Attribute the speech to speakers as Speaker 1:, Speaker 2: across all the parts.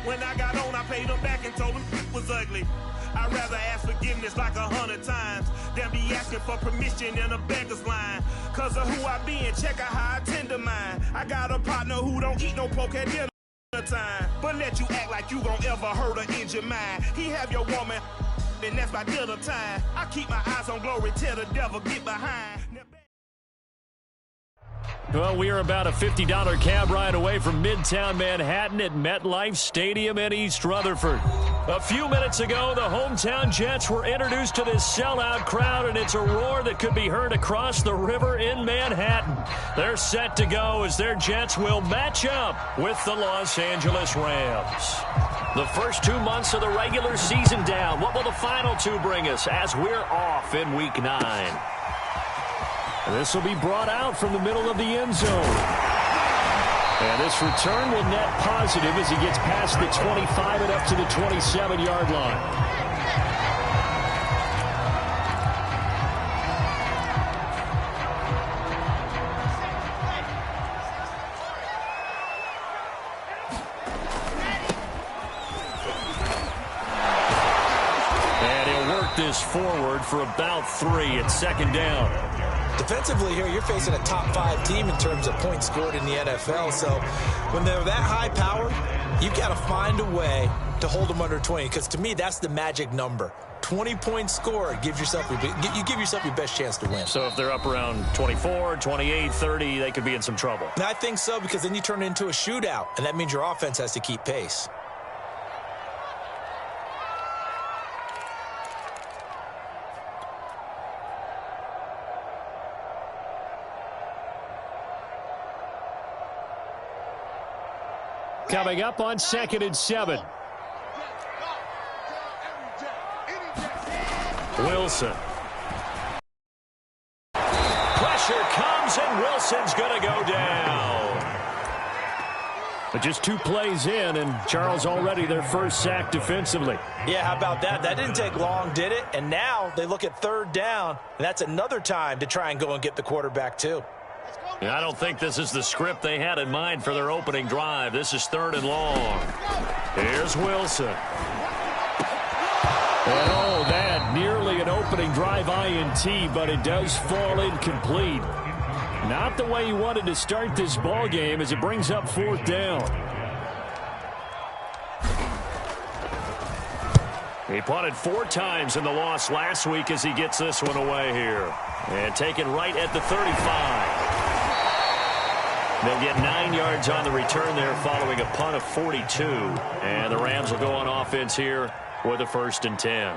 Speaker 1: When I got on, I paid him back and told him it was ugly. I'd rather ask forgiveness like 100 times than be asking for permission in a beggar's line. Cause of who I be and check out how I tend to mine. I got a partner who don't eat no pork at dinner time, but let you act like you gon' ever hurt or injure mine. He have your woman, and that's by dinner time. I keep my eyes on glory, tell the devil get behind.
Speaker 2: Well, we are about a $50 cab ride away from Midtown Manhattan at MetLife Stadium in East Rutherford. A few minutes ago, the hometown Jets were introduced to this sellout crowd, and it's a roar that could be heard across the river in Manhattan. They're set to go as their Jets will match up with the Los Angeles Rams. The first 2 months of the regular season down. What will the final two bring us as we're off in Week 9? This will be brought out from the middle of the end zone. And this return will net positive as he gets past the 25 and up to the 27-yard line. And he'll work this forward for about 3 at second down.
Speaker 3: Defensively here, you're facing a top 5 team in terms of points scored in the NFL. So when they're that high powered, you've got to find a way to hold them under 20. Because to me, that's the magic number. 20 points scored, you give yourself your best chance to win.
Speaker 2: So if they're up around 24, 28, 30, they could be in some trouble.
Speaker 3: And I think so, because then you turn it into a shootout, and that means your offense has to keep pace.
Speaker 2: Coming up on 2nd and 7. Wilson. Pressure comes, and Wilson's going to go down. But just 2 plays in, and Charles already their first sack defensively.
Speaker 3: Yeah, how about that? That didn't take long, did it? And now they look at 3rd down, and that's another time to try and go and get the quarterback too.
Speaker 2: I don't think this is the script they had in mind for their opening drive. This is 3rd and long. Here's Wilson. And oh, that nearly an opening drive INT, but it does fall incomplete. Not the way he wanted to start this ball game as it brings up 4th down. He punted 4 times in the loss last week as he gets this one away here. And taken right at the 35. They'll get 9 yards on the return there following a punt of 42. And the Rams will go on offense here with a 1st and 10.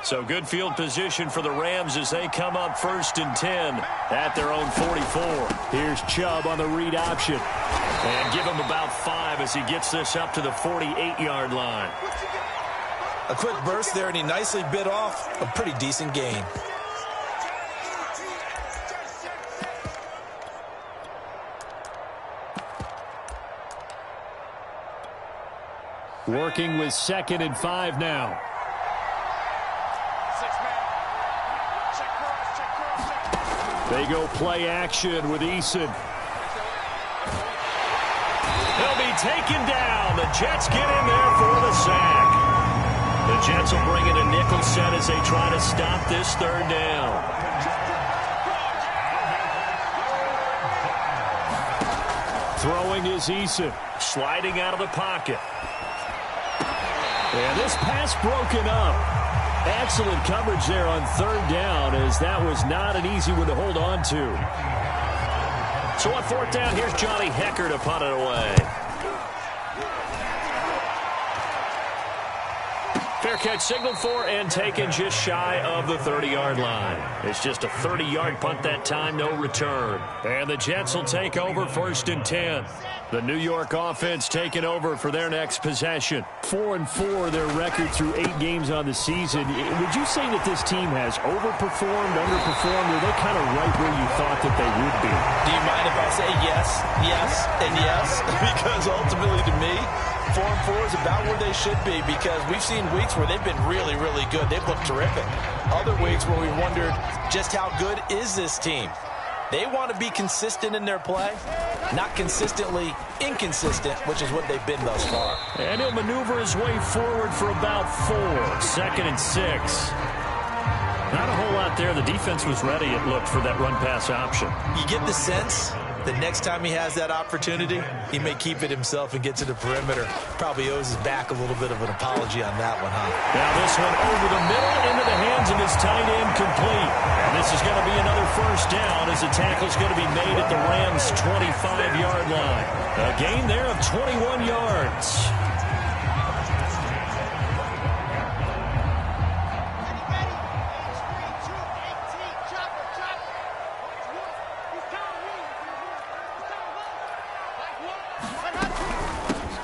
Speaker 2: So good field position for the Rams as they come up 1st and 10 at their own 44. Here's Chubb on the read option. And give him about 5 as he gets this up to the 48-yard line.
Speaker 3: A quick burst there, and he nicely bit off a pretty decent gain.
Speaker 2: Working with 2nd and 5 now. They go play action with Eason. He'll be taken down. The Jets get in there for the sack. The Jets will bring in a nickel set as they try to stop this 3rd down. Throwing is Eason. Sliding out of the pocket. And this pass broken up. Excellent coverage there on 3rd down, as that was not an easy one to hold on to. So on 4th down, here's Johnny Hecker to punt it away. Fair catch signaled for and taken just shy of the 30-yard line. It's just a 30-yard punt that time, no return. And the Jets will take over 1st and 10. The New York offense taking over for their next possession. 4-4 their record through 8 games on the season. Would you say that this team has overperformed, underperformed, or are they kind of right where you thought that they would be?
Speaker 3: Do you mind if I say yes, yes, and yes? Because ultimately to me, 4-4 is about where they should be, because we've seen weeks where they've been really, really good. They've looked terrific. Other weeks where we wondered just how good is this team. They want to be consistent in their play, not consistently inconsistent, which is what they've been thus far.
Speaker 2: And he'll maneuver his way forward for about 4. 2nd and 6. Not a whole lot there. The defense was ready, it looked, for that run-pass option.
Speaker 3: You get the sense that next time he has that opportunity, he may keep it himself and get to the perimeter. Probably owes his back a little bit of an apology on that one, huh?
Speaker 2: Now this one over the middle into the hands of his tight end, complete. And this is going to be another first down, as the tackle's going to be made at the Rams' 25-yard line. A gain there of 21 yards.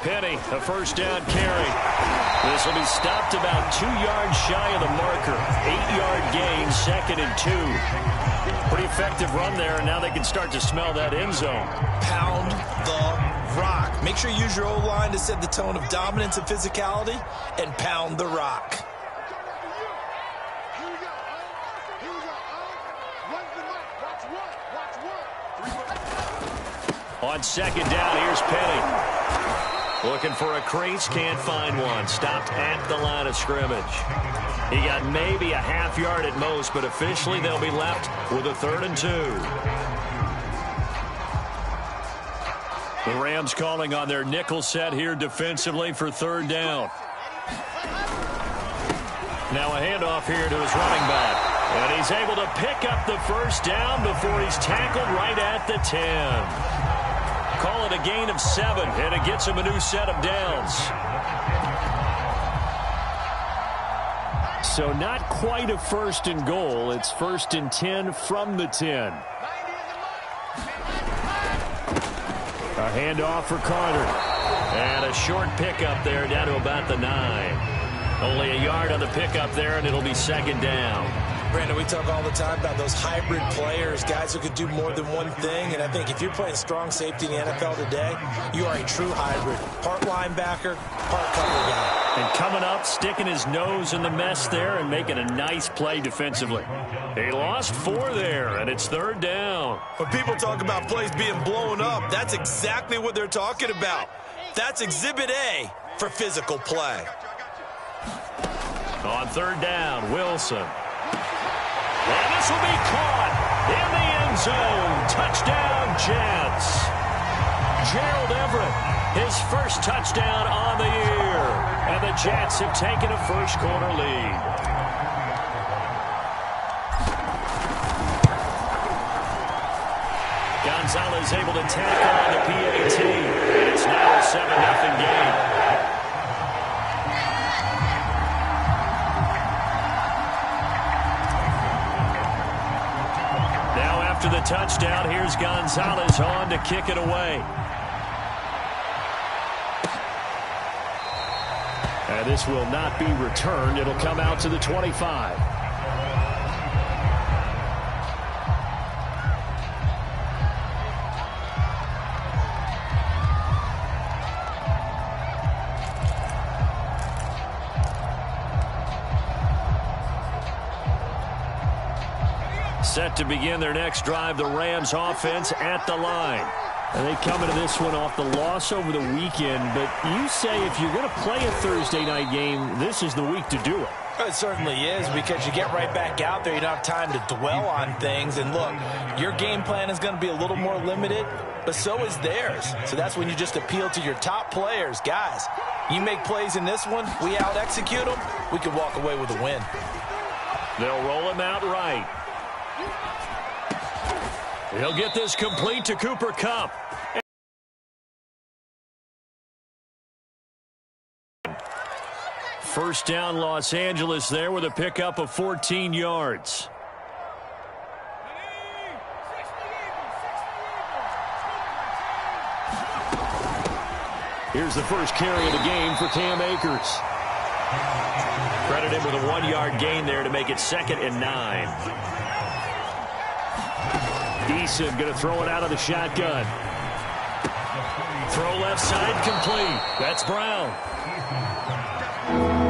Speaker 2: Penny, a first down carry. This will be stopped about 2 yards shy of the marker. 8-yard gain, 2nd and 2. Pretty effective run there, and now they can start to smell that end zone.
Speaker 3: Pound the rock. Make sure you use your O-line to set the tone of dominance and physicality, and pound the rock.
Speaker 2: On 2nd down, here's Penny. Looking for a crease, can't find one. Stopped at the line of scrimmage. He got maybe a half yard at most, but officially they'll be left with a 3rd and 2. The Rams calling on their nickel set here defensively for 3rd down. Now a handoff here to his running back. And he's able to pick up the first down before he's tackled right at the 10. Call it a gain of 7, and it gets him a new set of downs. So not quite a 1st and goal. It's 1st and 10 from the 10. A handoff for Carter. And a short pickup there down to about the 9. Only a yard on the pickup there, and it'll be 2nd down.
Speaker 3: Brandon, we talk all the time about those hybrid players, guys who could do more than one thing. And I think if you're playing strong safety in the NFL today, you are a true hybrid. Part linebacker, part cover guy.
Speaker 2: And coming up, sticking his nose in the mess there and making a nice play defensively. He lost 4 there, and it's 3rd down.
Speaker 3: When people talk about plays being blown up, that's exactly what they're talking about. That's Exhibit A for physical play.
Speaker 2: On 3rd down, Wilson. And this will be caught in the end zone. Touchdown, Jets. Gerald Everett, his first touchdown on the year. And the Jets have taken a first-quarter lead. Gonzalez able to tackle on the PAT. It's now a 7-0 game. After the touchdown, here's Gonzalez on to kick it away. And this will not be returned. It'll come out to the 25. Set to begin their next drive, the Rams offense at the line. And they come into this one off the loss over the weekend. But you say if you're going to play a Thursday night game, this is the week to do it.
Speaker 3: It certainly is, because you get right back out there. You don't have time to dwell on things. And look, your game plan is going to be a little more limited, but so is theirs. So that's when you just appeal to your top players. Guys, you make plays in this one, we out-execute them, we can walk away with a win.
Speaker 2: They'll roll him out right. He'll get this complete to Cooper Kupp. First down, Los Angeles there with a pickup of 14 yards. Here's the first carry of the game for Cam Akers. Credited with a 1-yard gain there to make it 2nd and 9. Eason going to throw it out of the shotgun. Throw left side complete. That's Brown.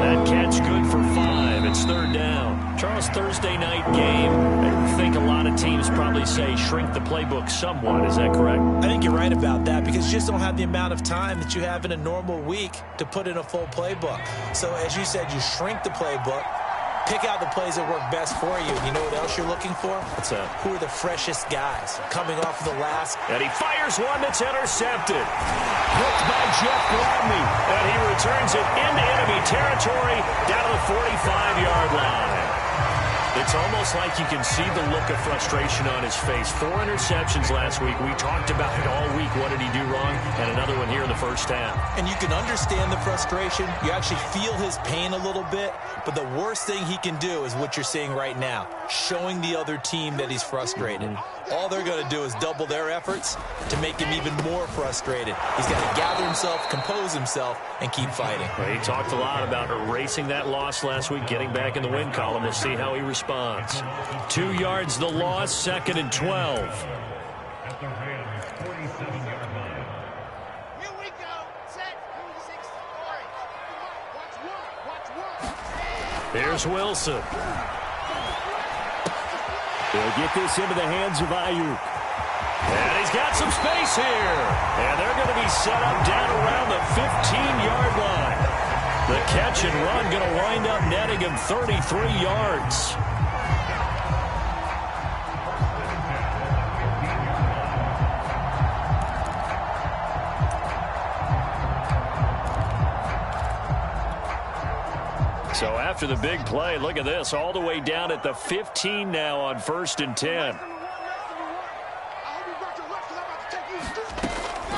Speaker 2: That catch good for 5. It's third down. Charles, Thursday night game. I think a lot of teams probably say shrink the playbook somewhat. Is that correct?
Speaker 3: I think you're right about that because you just don't have the amount of time that you have in a normal week to put in a full playbook. So as you said, you shrink the playbook, pick out the plays that work best for you. You know what else you're looking for?
Speaker 2: What's that?
Speaker 3: Who are the freshest guys coming off of the last?
Speaker 2: And he fires one that's intercepted. Hooked by Jeff Gladney. And he returns it into enemy territory down to the 45-yard line. It's almost like you can see the look of frustration on his face. 4 interceptions last week. We talked about it all week. What did he do wrong? And another one here in the first half.
Speaker 3: And you can understand the frustration. You actually feel his pain a little bit. But the worst thing he can do is what you're seeing right now, showing the other team that he's frustrated. All they're going to do is double their efforts to make him even more frustrated. He's got to gather himself, compose himself, and keep fighting.
Speaker 2: Well, he talked a lot about erasing that loss last week, getting back in the win column. We'll see how he responds. 2 yards the loss, 2nd and 12. Here's Wilson. They'll get this into the hands of Ayuk. And he's got some space here. And they're going to be set up down around the 15-yard line. The catch and run going to wind up netting him 33 yards. So after the big play, look at this, all the way down at the 15 now on 1st and 10.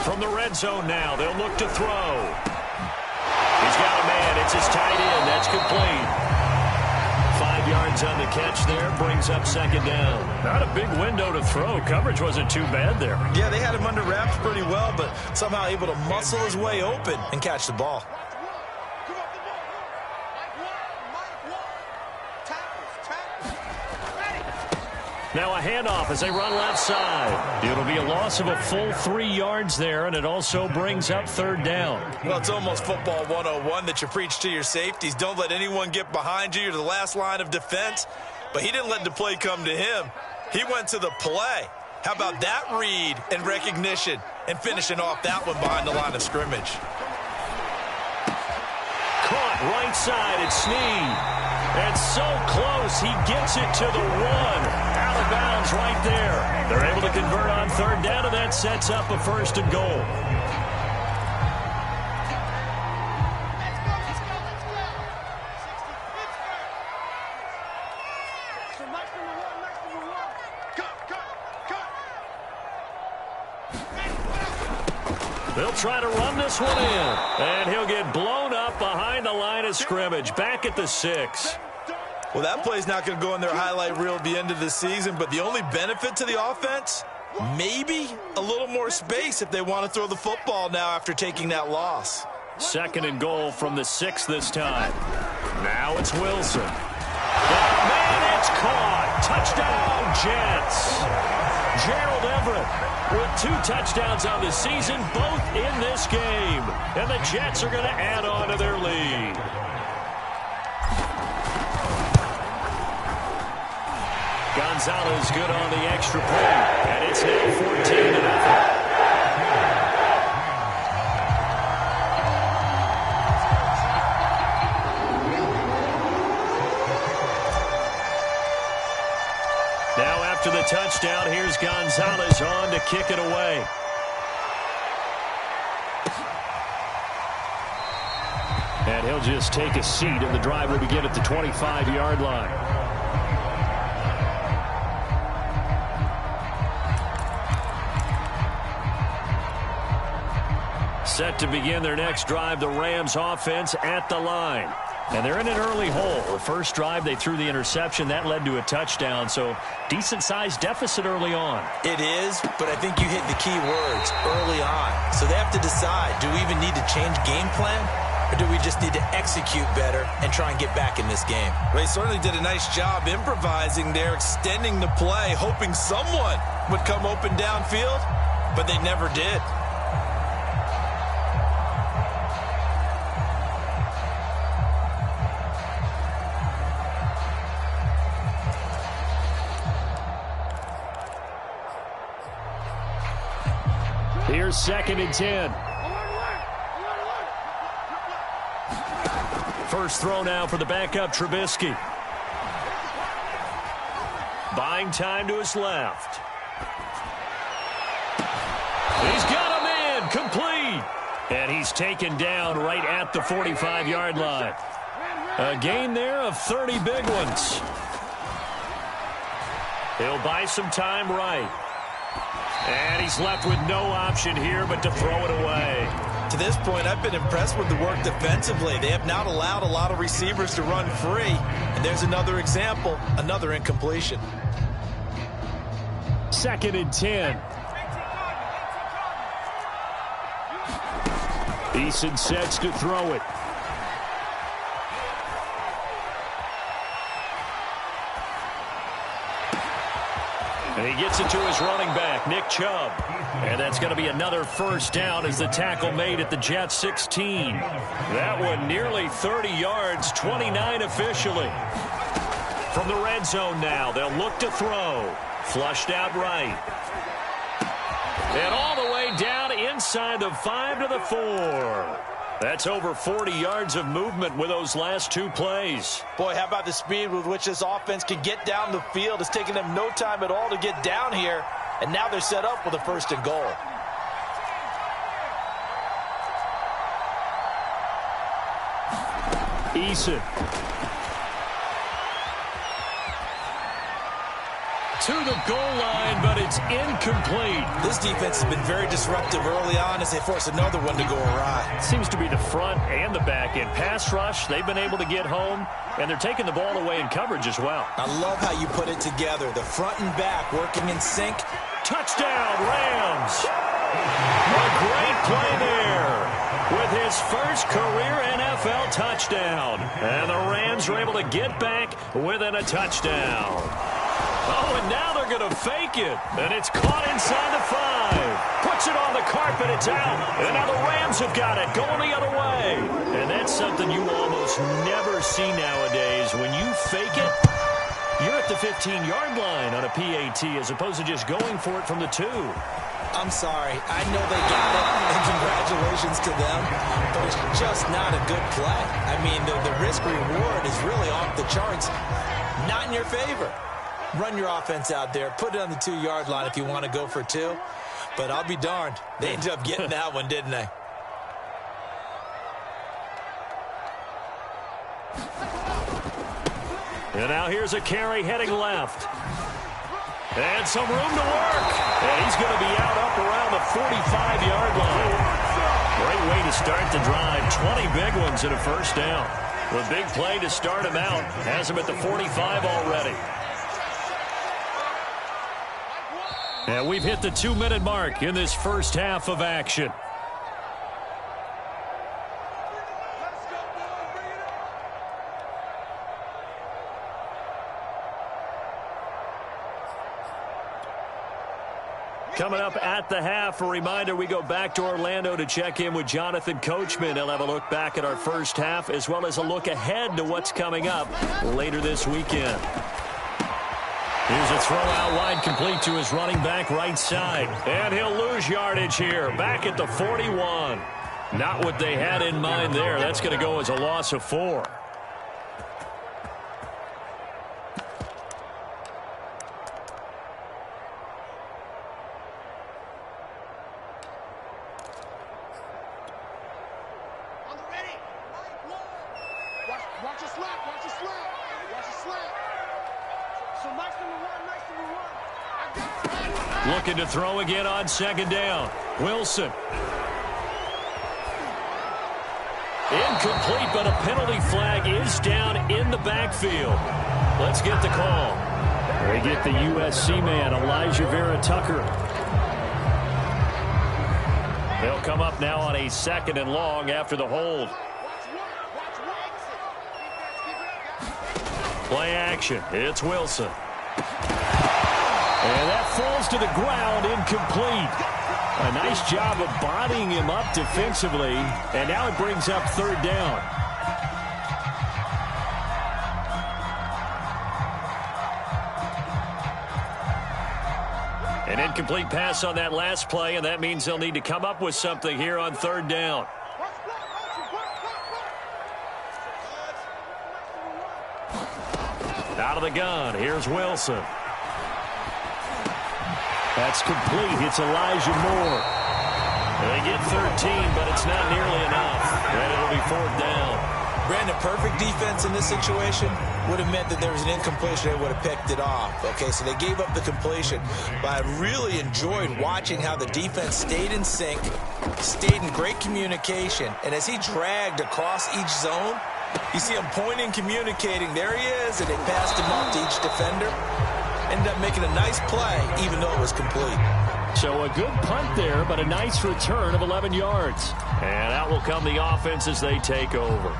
Speaker 2: From the red zone now, they'll look to throw. He's got a man. It's his tight end. That's complete. 5 yards on the catch there. Brings up 2nd down. Not a big window to throw. Coverage wasn't too bad there.
Speaker 3: Yeah, they had him under wraps pretty well, but somehow able to muscle his way open and catch the ball.
Speaker 2: Now a handoff as they run left side. It'll be a loss of a full 3 yards there, and it also brings up 3rd down.
Speaker 3: Well, it's almost football 101 that you preach to your safeties. Don't let anyone get behind you. You're the last line of defense. But he didn't let the play come to him. He went to the play. How about that read and recognition and finishing off that one behind the line of scrimmage?
Speaker 2: Caught right side, it's Snead. And so close, he gets it to the 1. Out of bounds right there. They're able to convert on 3rd down, and that sets up a 1st and goal. They'll try to run this one in. And he'll get blown up behind the line of scrimmage. Back at the 6.
Speaker 3: Well, that play's not going to go in their highlight reel at the end of the season, but the only benefit to the offense, maybe a little more space if they want to throw the football now after taking that loss.
Speaker 2: 2nd and goal from the 6 this time. Now it's Wilson. Man, it's caught. Touchdown, Jets. Gerald Everett with 2 touchdowns on the season, both in this game. And the Jets are going to add on to their lead. Gonzalez good on the extra point, and it's now 14-0. Now after the touchdown, here's Gonzalez on to kick it away. And he'll just take a seat, and the drive will begin at the 25-yard line. Set to begin their next drive, the Rams offense at the line. And they're in an early hole. The first drive, they threw the interception. That led to a touchdown, so decent-sized deficit early on.
Speaker 3: It is, but I think you hit the key words, early on. So they have to decide, do we even need to change game plan, or do we just need to execute better and try and get back in this game? They certainly did a nice job improvising there, extending the play, hoping someone would come open downfield, but they never did.
Speaker 2: Here's 2nd and 10. First throw now for the backup Trubisky. Buying time to his left. He's got him in, complete. And he's taken down right at the 45-yard line. A gain there of 30 big ones. He'll buy some time right. And he's left with no option here but to throw it away.
Speaker 3: To this point, I've been impressed with the work defensively. They have not allowed a lot of receivers to run free. And there's another example, another incompletion.
Speaker 2: 2nd and 10. Eason sets to throw it. And he gets it to his running back, Nick Chubb. And that's going to be another first down as the tackle made at the Jets 16. That one nearly 30 yards, 29 officially. From the red zone now, they'll look to throw. Flushed out right. And all the way down inside the 5 to the 4. That's over 40 yards of movement with those last 2 plays.
Speaker 3: Boy, how about the speed with which this offense can get down the field? It's taken them no time at all to get down here. And now they're set up with a 1st and goal.
Speaker 2: Eason. To the goal line, but it's incomplete.
Speaker 3: This defense has been very disruptive early on as they force another one to go awry.
Speaker 2: Seems to be the front and the back end. Pass rush, they've been able to get home, and they're taking the ball away in coverage as well.
Speaker 3: I love how you put it together. The front and back working in sync.
Speaker 2: Touchdown, Rams. A great play there with his first career NFL touchdown. And the Rams are able to get back within a touchdown. Oh, and now they're going to fake it. And it's caught inside the 5. Puts it on the carpet. It's out. And now the Rams have got it going the other way. And that's something you almost never see nowadays. When you fake it, you're at the 15-yard line on a PAT as opposed to just going for it from the 2.
Speaker 3: I'm sorry. I know they got it, and congratulations to them, but it's just not a good play. I mean, the risk-reward is really off the charts. Not in your favor. Run your offense out there. Put it on the 2-yard line if you want to go for 2. But I'll be darned. They ended up getting that one, didn't they?
Speaker 2: And now here's a carry heading left. And some room to work. And he's going to be out up around the 45-yard line. Great way to start the drive. 20 big ones and a first down. A big play to start him out. Has him at the 45 already. And we've hit the 2-minute mark in this first half of action. Coming up at the half, a reminder, we go back to Orlando to check in with Jonathan Coachman. He'll have a look back at our first half as well as a look ahead to what's coming up later this weekend. Here's a throw out wide, complete to his running back right side. And he'll lose yardage here, back at the 41. Not what they had in mind there. That's going to go as a loss of 4. Looking to throw again on 2nd down. Wilson. Incomplete, but a penalty flag is down in the backfield. Let's get the call. They get the USC man, Elijah Vera Tucker. They'll come up now on a 2nd and long after the hold. Play action. It's Wilson. And that falls to the ground, incomplete. A nice job of bodying him up defensively, and now it brings up 3rd down. An incomplete pass on that last play, and that means they'll need to come up with something here on third down. Out of the gun, here's Wilson. That's complete. It's Elijah Moore. They get 13, but it's not nearly enough. And it'll be fourth down.
Speaker 3: Brandon, perfect defense in this situation would have meant that there was an incompletion. They would have picked it off. Okay, so they gave up the completion. But I really enjoyed watching how the defense stayed in sync, stayed in great communication. And as he dragged across each zone, you see him pointing, communicating. There he is, and they passed him up to each defender. Ended up making a nice play, even though it was complete.
Speaker 2: So a good punt there, but a nice return of 11 yards. And out will come the offense as they take over.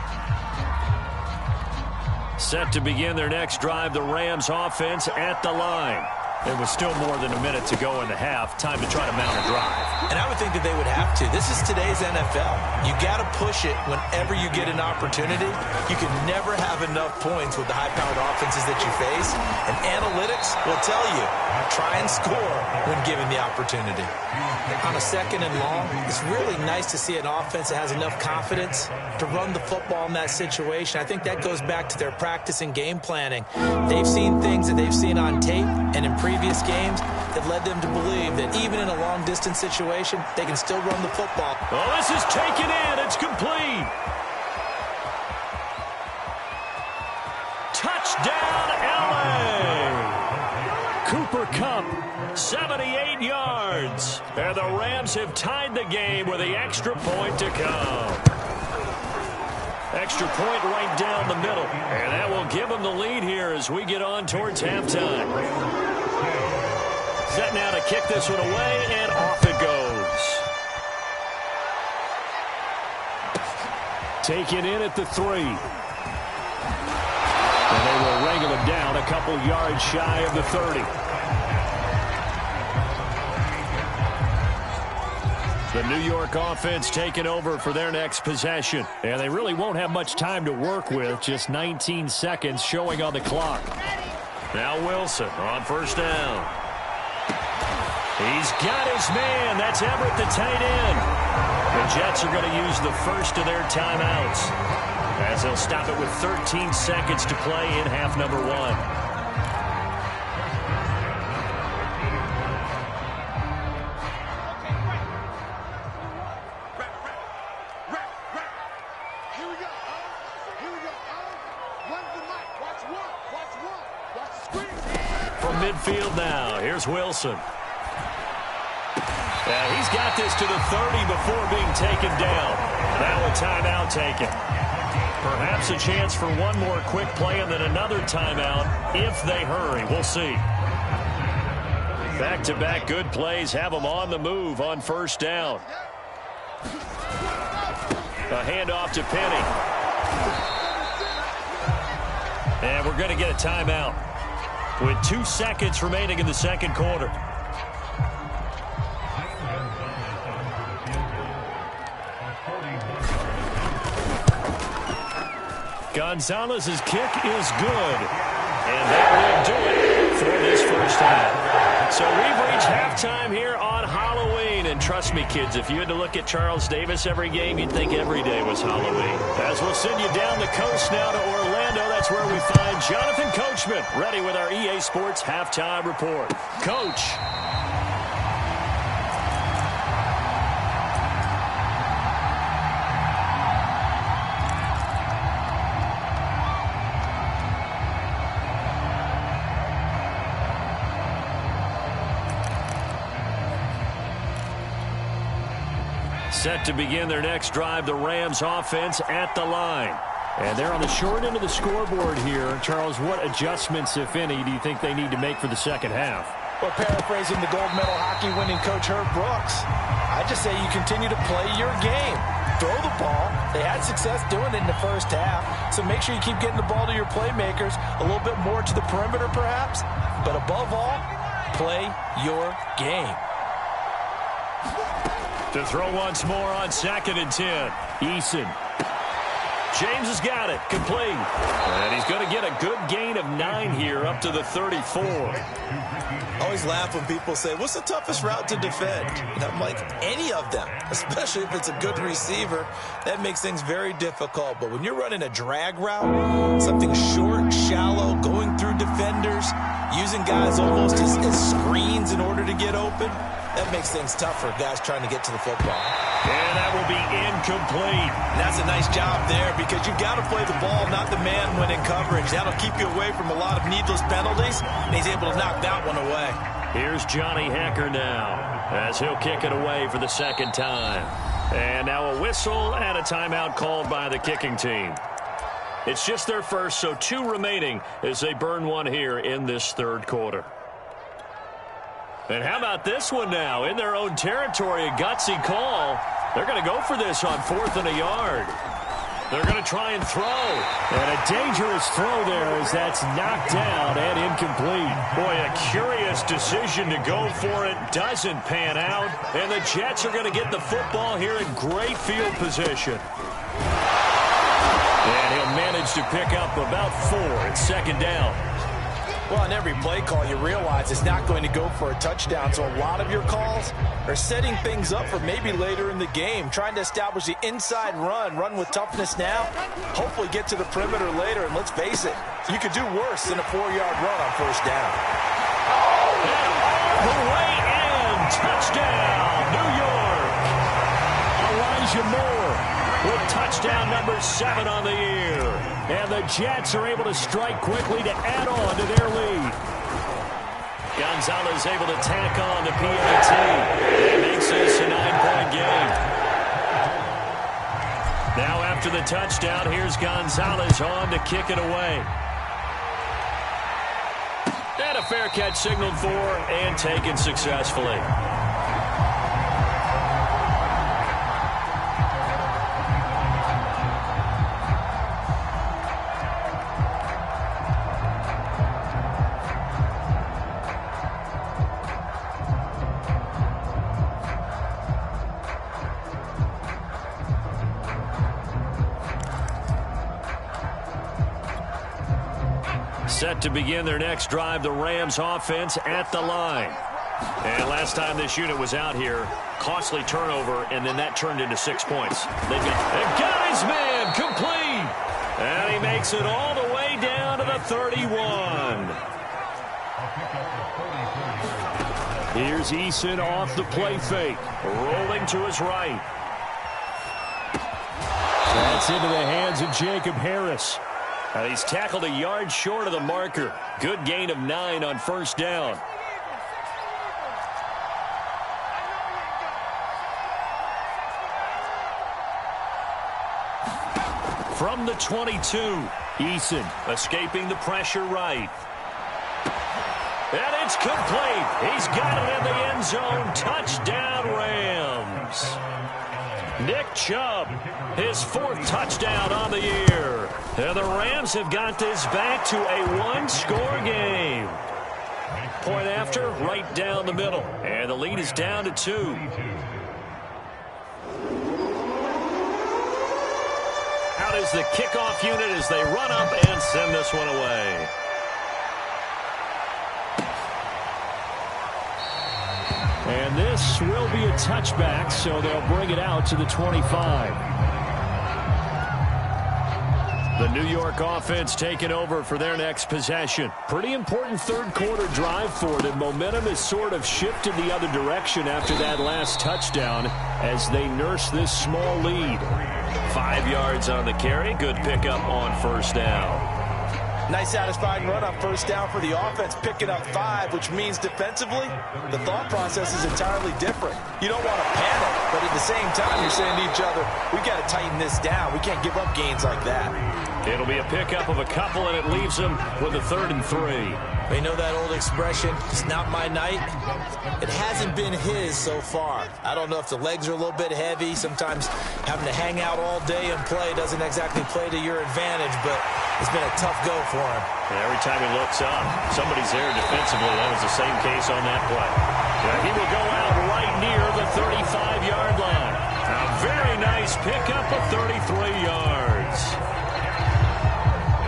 Speaker 2: Set to begin their next drive, the Rams offense at the line. There was still more than a minute to go in the half. Time to try to mount a drive.
Speaker 3: And I would think that they would have to. This is today's NFL. You got to push it whenever you get an opportunity. You can never have enough points with the high-powered offenses that you face. And analytics will tell you, try and score when given the opportunity. On a second and long, it's really nice to see an offense that has enough confidence to run the football in that situation. I think that goes back to their practice and game planning. They've seen things that they've seen on tape and in previous games that led them to believe that even in a long-distance situation, they can still run the football.
Speaker 2: Oh, this is taken in. It's complete. Touchdown, L.A. Cooper Kupp, 78 yards. And the Rams have tied the game with the extra point to come. Extra point right down the middle. And that will give them the lead here as we get on towards halftime. Set now to kick this one away, and off it goes. Taken in at the 3. And they will wrangle him down a couple yards shy of the 30. The New York offense taking over for their next possession. And they really won't have much time to work with. Just 19 seconds showing on the clock. Now Wilson on first down. He's got his man. That's Everett, the tight end. The Jets are going to use the first of their timeouts as they'll stop it with 13 seconds to play in half number 1. From midfield now, here's Wilson. He's got this to the 30 before being taken down. Now a timeout taken. Perhaps a chance for one more quick play and then another timeout if they hurry. We'll see. Back-to-back good plays have them on the move on first down. A handoff to Penny. And we're going to get a timeout with 2 seconds remaining in the second quarter. Gonzalez's kick is good. And that will do it for this first half. So we've reached halftime here on Halloween. And trust me, kids, if you had to look at Charles Davis every game, you'd think every day was Halloween. As we'll send you down the coast now to Orlando, that's where we find Jonathan Coachman, ready with our EA Sports Halftime Report. Coach. Set to begin their next drive, the Rams offense at the line. And they're on the short end of the scoreboard here. Charles, what adjustments, if any, do you think they need to make for the second half?
Speaker 3: Well, paraphrasing the gold medal hockey winning coach Herb Brooks, I just say you continue to play your game. Throw the ball. They had success doing it in the first half, so make sure you keep getting the ball to your playmakers, a little bit more to the perimeter perhaps, but above all, play your game.
Speaker 2: To throw once more on 2nd and 10. Eason. James has got it. Complete. And he's going to get a good gain of 9 here up to the 34.
Speaker 3: I always laugh when people say, what's the toughest route to defend? And I'm like, any of them, especially if it's a good receiver. That makes things very difficult. But when you're running a drag route, something short, shallow, going through defenders, using guys almost as screens in order to get open, that makes things tough for guys trying to get to the football.
Speaker 2: And that will be incomplete.
Speaker 3: And that's a nice job there because you've got to play the ball, not the man when in coverage. That'll keep you away from a lot of needless penalties, and he's able to knock that one away.
Speaker 2: Here's Johnny Hacker now as he'll kick it away for the second time. And now a whistle and a timeout called by the kicking team. It's just their first, so 2 remaining as they burn one here in this third quarter. And how about this one now? In their own territory, a gutsy call. They're going to go for this on 4th and a yard. They're going to try and throw. And a dangerous throw there as that's knocked down and incomplete. Boy, a curious decision to go for it. Doesn't pan out. And the Jets are going to get the football here in great field position. And he'll manage to pick up about 4 at second down.
Speaker 3: Well, on every play call, you realize it's not going to go for a touchdown. So a lot of your calls are setting things up for maybe later in the game, trying to establish the inside run with toughness now, hopefully get to the perimeter later. And let's face it, you could do worse than a 4-yard run on first down.
Speaker 2: And all the way in, touchdown, New York. Elijah Moore with touchdown number 7 on the year. And the Jets are able to strike quickly to add on to their lead. Gonzalez able to tack on the PAT. That makes this a 9-point game. Now after the touchdown, here's Gonzalez on to kick it away. And a fair catch signaled for and taken successfully. Set to begin their next drive, the Rams offense at the line. And last time this unit was out here, costly turnover, and then that turned into 6 points. They've got his man complete. And he makes it all the way down to the 31. Here's Eason off the play fake, rolling to his right. That's into the hands of Jacob Harris. And he's tackled a yard short of the marker. Good gain of 9 on first down. From the 22, Eason escaping the pressure right. And it's complete. He's got it in the end zone. Touchdown, Rams. Nick Chubb, his 4th touchdown on the year. And the Rams have got this back to a 1-score game. Point after, right down the middle. And the lead is down to 2. Out is the kickoff unit as they run up and send this one away. And this will be a touchback, so they'll bring it out to the 25. The New York offense taking over for their next possession. Pretty important third quarter drive for them. Momentum has sort of shifted the other direction after that last touchdown as they nurse this small lead. 5 yards on the carry. Good pickup on first down.
Speaker 3: Nice satisfying run on first down for the offense, picking up 5, which means defensively, the thought process is entirely different. You don't want to panic, but at the same time, you're saying to each other, we got to tighten this down. We can't give up gains like that.
Speaker 2: It'll be a pickup of a couple, and it leaves them with a 3rd and 3.
Speaker 3: You know that old expression, it's not my night? It hasn't been his so far. I don't know if the legs are a little bit heavy. Sometimes having to hang out all day and play doesn't exactly play to your advantage, but it's been a tough go for him.
Speaker 2: And every time he looks up, somebody's there defensively. That was the same case on that play. He will go out right near the 35-yard line. A very nice pickup of 33 yards.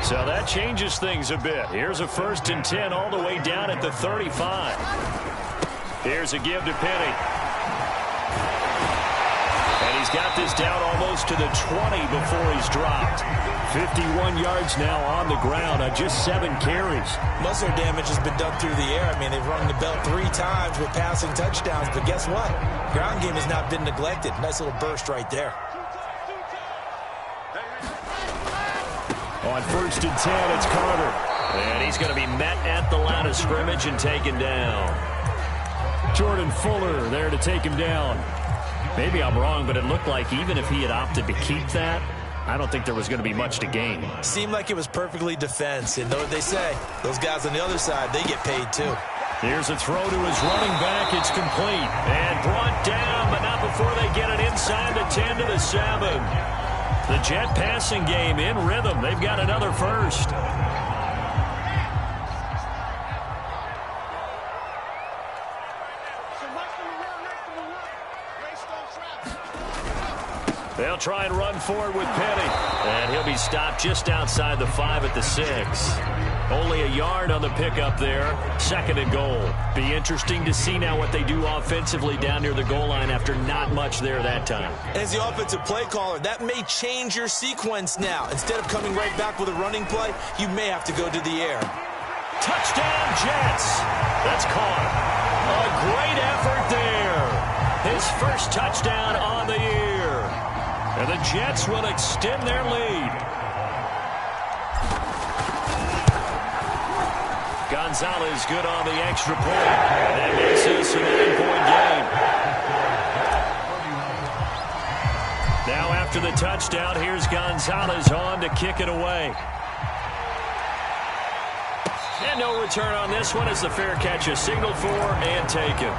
Speaker 2: So that changes things a bit. Here's a 1st and 10 all the way down at the 35. Here's a give to Penny. And he's got this down almost to the 20 before he's dropped. 51 yards now on the ground on just 7 carries.
Speaker 3: Most of their damage has been done through the air. I mean, they've rung the bell 3 times with passing touchdowns, but guess what? Ground game has not been neglected. Nice little burst right there.
Speaker 2: On 1st and 10, it's Carter. And he's going to be met at the line of scrimmage and taken down. Jordan Fuller there to take him down. Maybe I'm wrong, but it looked like even if he had opted to keep that, I don't think there was going to be much to gain.
Speaker 3: Seemed like it was perfectly defense. And know what they say? Those guys on the other side, they get paid too.
Speaker 2: Here's a throw to his running back. It's complete. And brought down, but not before they get it inside the 10 to the 7. The Jet passing game in rhythm. They've got another first. They'll try and run forward with Penny. And he'll be stopped just outside the 5 at the 6. Only a yard on the pickup there. 2nd and goal. Be interesting to see now what they do offensively down near the goal line after not much there that time.
Speaker 3: As the offensive play caller, that may change your sequence now. Instead of coming right back with a running play, you may have to go to the air.
Speaker 2: Touchdown, Jets. That's caught. A great effort there. His first touchdown on the year. And the Jets will extend their lead. Gonzalez good on the extra point. And that makes this a 9-point game. Now after the touchdown, here's Gonzalez on to kick it away. And no return on this one as the fair catch is signaled for and taken.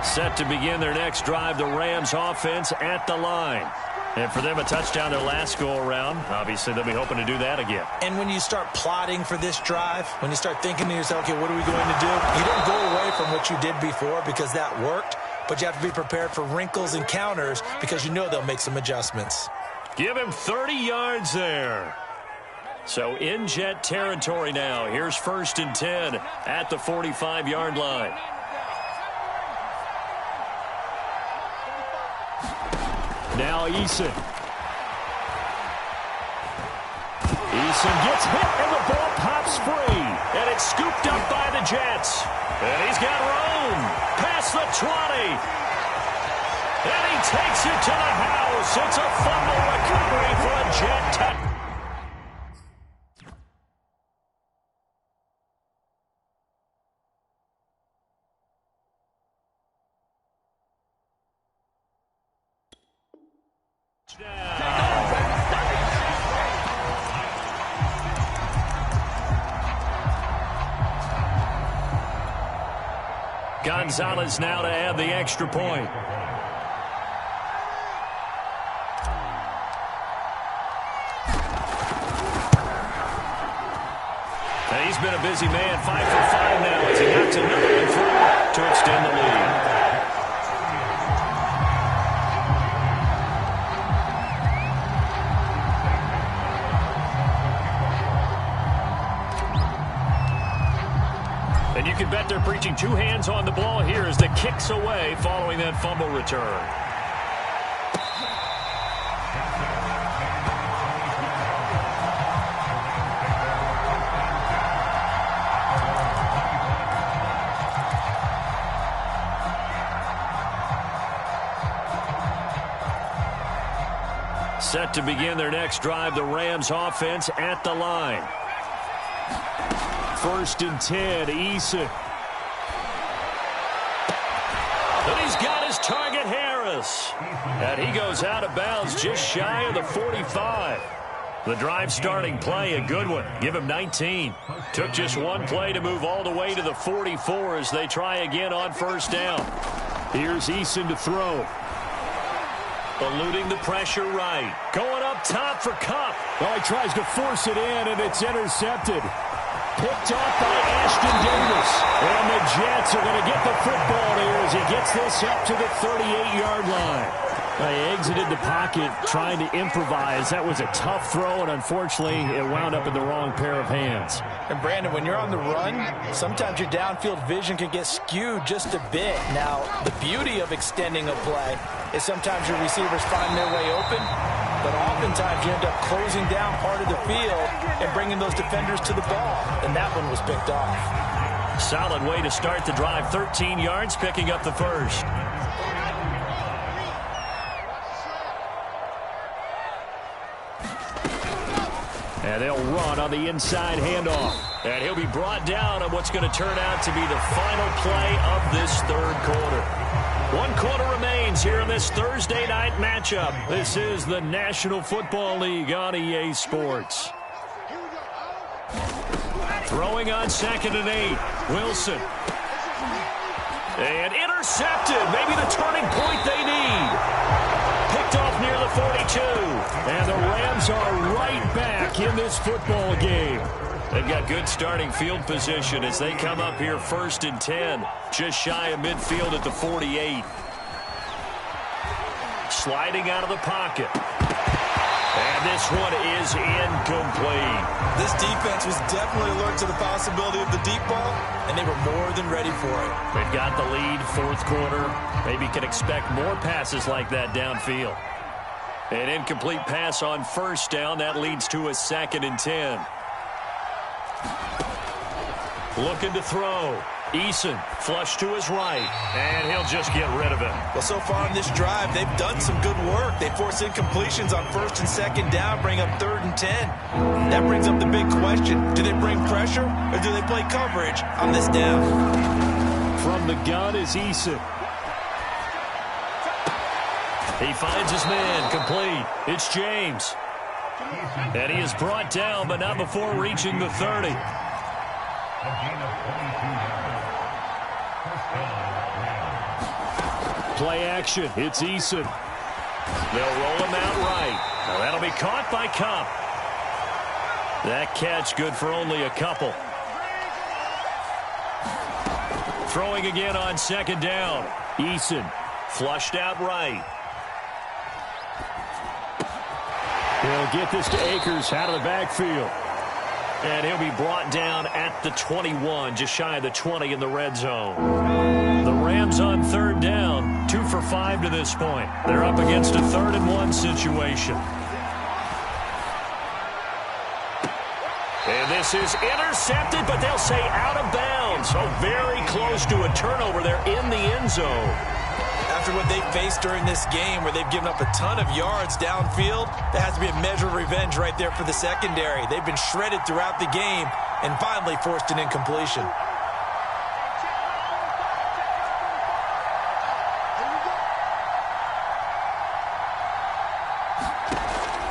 Speaker 2: Set to begin their next drive, the Rams offense at the line. And for them, a touchdown their last go-around. Obviously, they'll be hoping to do that again.
Speaker 3: And when you start plotting for this drive, when you start thinking to yourself, okay, what are we going to do? You don't go away from what you did before because that worked, but you have to be prepared for wrinkles and counters because you know they'll make some adjustments.
Speaker 2: Give him 30 yards there. So in Jet territory now. Here's 1st and 10 at the 45-yard line. Now Eason. Eason gets hit and the ball pops free. And it's scooped up by the Jets. And he's got room past the 20. And he takes it to the house. It's a fumble recovery for a Jet touchdown. Gonzalez now to add the extra point. And he's been a busy man, 5 for 5 now as he knocks another one through to extend the lead. And you can bet they're preaching 2 hands on the ball here as the kick's away following that fumble return. Set to begin their next drive, the Rams offense at the line. 1st and 10, Eason. And he's got his target, Harris. And he goes out of bounds just shy of the 45. The drive starting play, a good one. Give him 19. Took just one play to move all the way to the 44 as they try again on 1st down. Here's Eason to throw. Eluding the pressure right. Going up top for Kupp.
Speaker 4: Well, he tries to force it in, and it's intercepted.
Speaker 2: picked off by Ashton Davis. And the Jets are going to get the football here as he gets this up to the 38-yard line. They exited the pocket trying to improvise. That was a tough throw, and unfortunately, it wound up in the wrong pair of hands.
Speaker 3: And, Brandon, when you're on the run, sometimes your downfield vision can get skewed just a bit. Now, the beauty of extending a play is sometimes your receivers find their way open, but oftentimes you end up closing down part of the field and bringing those defenders to the ball, and that one was picked off.
Speaker 2: Solid way to start the drive. 13 yards, picking up the first. And they'll run on the inside handoff. And he'll be brought down on what's going to turn out to be the final play of this third quarter. 1 quarter remains here in this Thursday night matchup. This is the National Football League on EA Sports. Throwing on 2nd and 8. Wilson. And intercepted. Maybe the turning point they need. Picked off near the 42. And the Rams are right back in this football game. They've got good starting field position as they come up here 1st and 10. Just shy of midfield at the 48. Sliding out of the pocket. And this one is incomplete.
Speaker 3: This defense was definitely alert to the possibility of the deep ball, and they were more than ready for it.
Speaker 2: They've got the lead, 4th quarter. Maybe can expect more passes like that downfield. An incomplete pass on 1st down. That leads to a 2nd and 10. Looking to throw. Eason flush to his right, and he'll just get rid of it.
Speaker 3: Well, so far in this drive, they've done some good work. They force incompletions on 1st and 2nd down, bring up 3rd and 10. That brings up the big question. Do they bring pressure, or do they play coverage on this down?
Speaker 2: From the gun is Eason. He finds his man, complete. It's James. And he is brought down, but not before reaching the 30. Play action. It's Eason. They'll roll him out right. Now that'll be caught by Cup. That catch good for only a couple. Throwing again on 2nd down. Eason flushed out right. He'll get this to Akers out of the backfield. And he'll be brought down at the 21, just shy of the 20 in the red zone. The Rams on 3rd down, 2 for 5 to this point. They're up against a 3rd and 1 situation. And this is intercepted, but they'll say out of bounds. So very close to a turnover there in the end zone.
Speaker 3: After what they faced during this game where they've given up a ton of yards downfield, there has to be a measure of revenge right there for the secondary. They've been shredded throughout the game and finally forced an incompletion.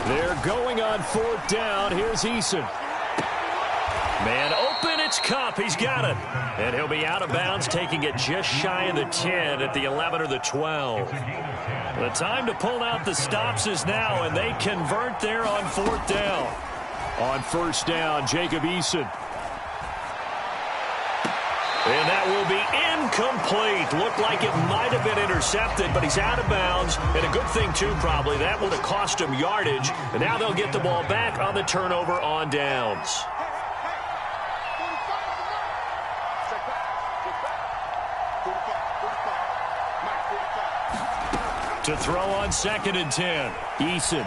Speaker 2: They're going on 4th down. Here's Eason. Man open, it's Cup. He's got it. And he'll be out of bounds, taking it just shy of the 10 at the 11 or the 12. The time to pull out the stops is now, and they convert there on 4th down. On 1st down, Jacob Eason. And that will be incomplete. Looked like it might have been intercepted, but he's out of bounds. And a good thing, too, probably. That would have cost him yardage. And now they'll get the ball back on the turnover on downs. To throw on 2nd and 10. Eason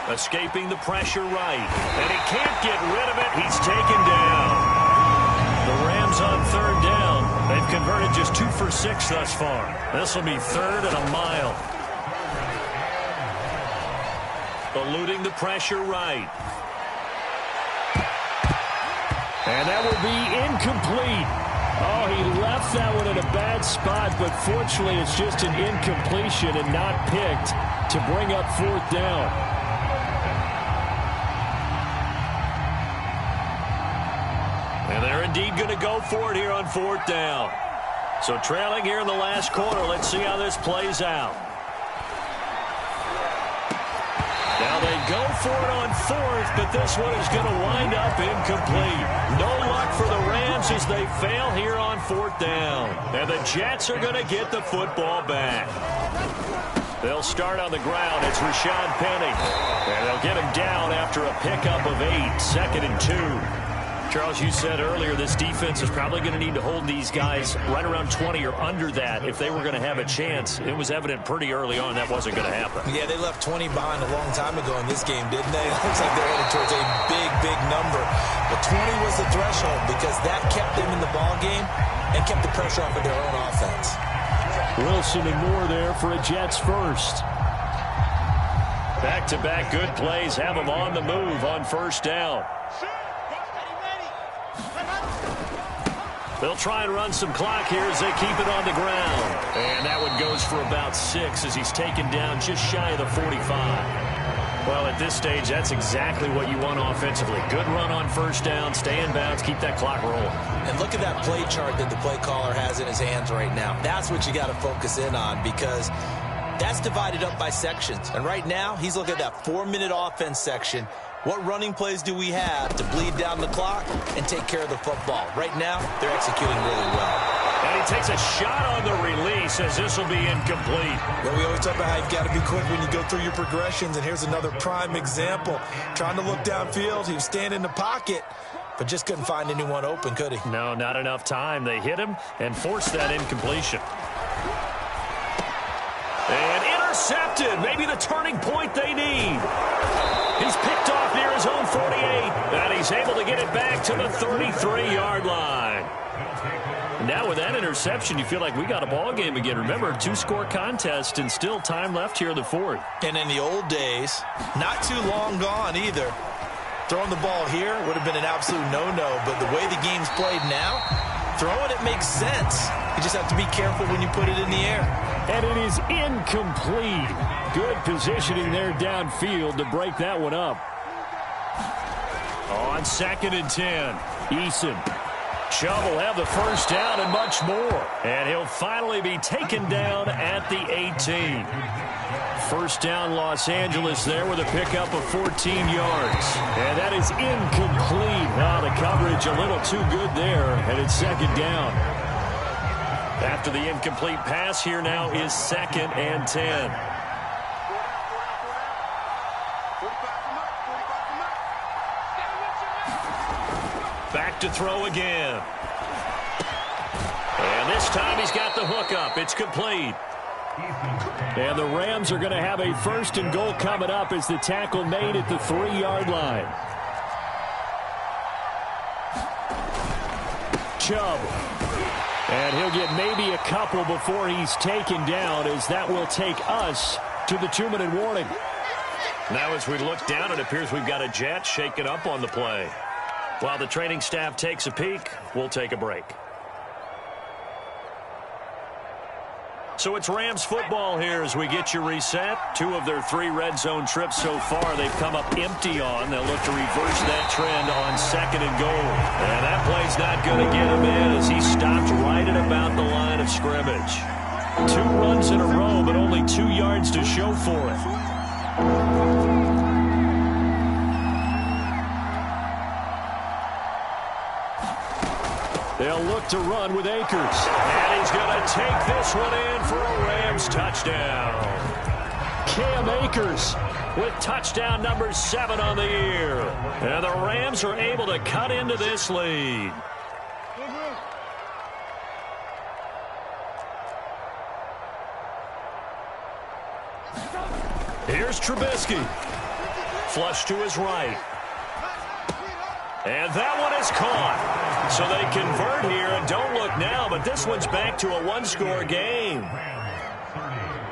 Speaker 2: escaping the pressure right. And he can't get rid of it. He's taken down. The Rams on 3rd down. They've converted just 2 for 6 thus far. This will be 3rd and a mile. Eluding the pressure right. And that will be incomplete. Oh, he left that one in a bad spot, but fortunately it's just an incompletion and not picked to bring up 4th down. And they're indeed going to go for it here on 4th down. So trailing here in the last quarter, let's see how this plays out. Now they go for it on fourth, but this one is going to wind up incomplete. No luck for the Rams as they fail here on fourth down. And the Jets are going to get the football back. They'll start on the ground. It's Rashad Penny. And they'll get him down after a pickup of 8, 2nd and 2. Charles, you said earlier this defense is probably going to need to hold these guys right around 20 or under that if they were going to have a chance. It was evident pretty early on that wasn't going to happen. Yeah, they left 20 behind a long time ago in this game, didn't they? It looks like they're headed towards a big, big number. But 20 was the threshold because that kept them in the ball game and kept the pressure off of their own offense. Wilson and Moore there for a Jets first. Back-to-back good plays have them on the move on first down. They'll try and run some clock here as they keep it on the ground. And that one goes for about 6 as he's taken down just shy of the 45. Well, at this stage, that's exactly what you want offensively. Good run on first down, stay in bounds, keep that clock rolling.
Speaker 3: And look at that play chart that the play caller has in his hands right now. That's what you got to focus in on because that's divided up by sections. And right now, he's looking at that 4-minute offense section. What running plays do we have to bleed down the clock and take care of the football? Right now, they're executing really well.
Speaker 2: And he takes a shot on the release as this will be incomplete.
Speaker 3: Well, we always talk about how you've got to be quick when you go through your progressions, and here's another prime example. Trying to look downfield, he was standing in the pocket, but just couldn't find anyone open, could he?
Speaker 2: No, not enough time. They hit him and forced that incompletion. And intercepted, maybe the turning point they need. He's picked off near his own 48, and he's able to get it back to the 33-yard line. Now with that interception, you feel like we got a ball game again. Remember, 2-score contest and still time left here in the fourth.
Speaker 3: And in the old days, not too long gone either, throwing the ball here would have been an absolute no-no, but the way the game's played now, throwing it makes sense. You just have to be careful when you put it in the air.
Speaker 2: And it is incomplete. Good positioning there downfield to break that one up. On 2nd and 10, Eason. Chubb will have the first down and much more. And he'll finally be taken down at the 18. First down Los Angeles there with a pickup of 14 yards. And that is incomplete. Now the coverage a little too good there, and it's 2nd down. After the incomplete pass, here now is 2nd and 10. Back to throw again. And this time he's got the hook up. It's complete. And the Rams are going to have a 1st and goal coming up as the tackle made at the 3-yard line. Chubb. And he'll get maybe a couple before he's taken down, as that will take us to the 2-minute warning. Now as we look down, it appears we've got a Jet shaken up on the play. While the training staff takes a peek, we'll take a break. So it's Rams football here as we get you reset. 2 of their 3 red zone trips so far they've come up empty on. They'll look to reverse that trend on 2nd and goal. And that play's not going to get him in as he stopped right at about the line of scrimmage. 2 runs in a row, but only 2 yards to show for it. They'll look to run with Akers. And he's going to take this one in for a Rams touchdown. Cam Akers with touchdown number 7 on the year. And the Rams are able to cut into this lead. Here's Trubisky. Flush to his right. And that one is caught. So they convert here and don't look now, but this one's back to a 1-score game.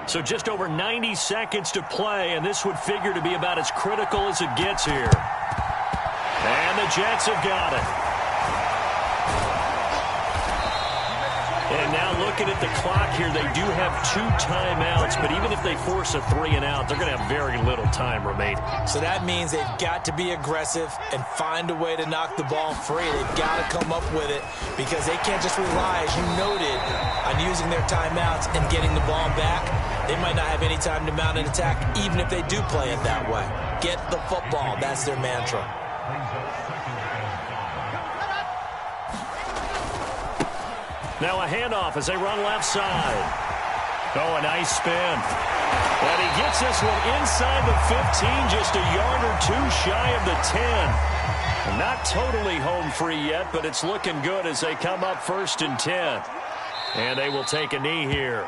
Speaker 2: So just over 90 seconds to play, and this would figure to be about as critical as it gets here. And the Jets have got it. And now looking at the clock here, they do have 2 timeouts, but even if they force a 3-and-out, they're going to have very little time remaining.
Speaker 3: So that means they've got to be aggressive and find a way to knock the ball free. They've got to come up with it because they can't just rely, as you noted, on using their timeouts and getting the ball back. They might not have any time to mount an attack, even if they do play it that way. Get the football. That's their mantra.
Speaker 2: Now a handoff as they run left side. Oh, a nice spin. And he gets this one inside the 15, just a yard or two shy of the 10. Not totally home free yet, but it's looking good as they come up 1st and 10. And they will take a knee here.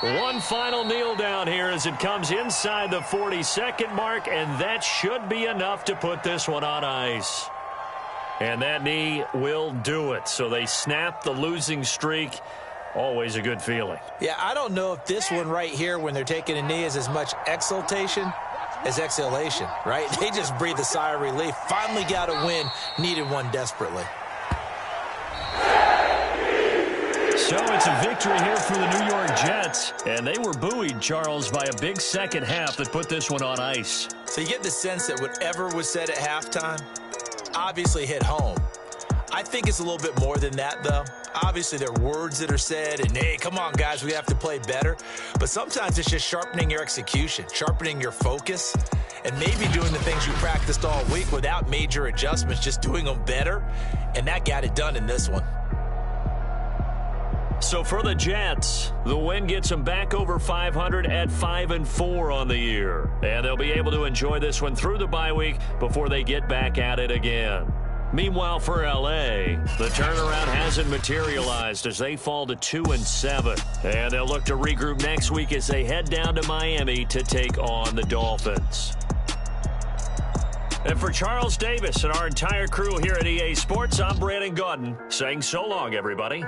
Speaker 2: One final kneel down here as it comes inside the 40-second mark, and that should be enough to put this one on ice. And that knee will do it. So they snap the losing streak. Always a good feeling.
Speaker 3: Yeah, I don't know if this one right here, when they're taking a knee, is as much exultation as exhalation, right? They just breathe a sigh of relief. Finally got a win, needed one desperately.
Speaker 2: So it's a victory here for the New York Jets, and they were buoyed, Charles, by a big second half that put this one on ice.
Speaker 3: So you get the sense that whatever was said at halftime obviously hit home. I think it's a little bit more than that, though. Obviously, there are words that are said, and, hey, come on, guys, we have to play better. But sometimes it's just sharpening your execution, sharpening your focus, and maybe doing the things you practiced all week without major adjustments, just doing them better, and that got it done in this one.
Speaker 2: So for the Jets, the win gets them back over 500 at 5-4 on the year. And they'll be able to enjoy this one through the bye week before they get back at it again. Meanwhile, for L.A., the turnaround hasn't materialized as they fall to 2-7. And they'll look to regroup next week as they head down to Miami to take on the Dolphins. And for Charles Davis and our entire crew here at EA Sports, I'm Brandon Gaudin saying so long, everybody.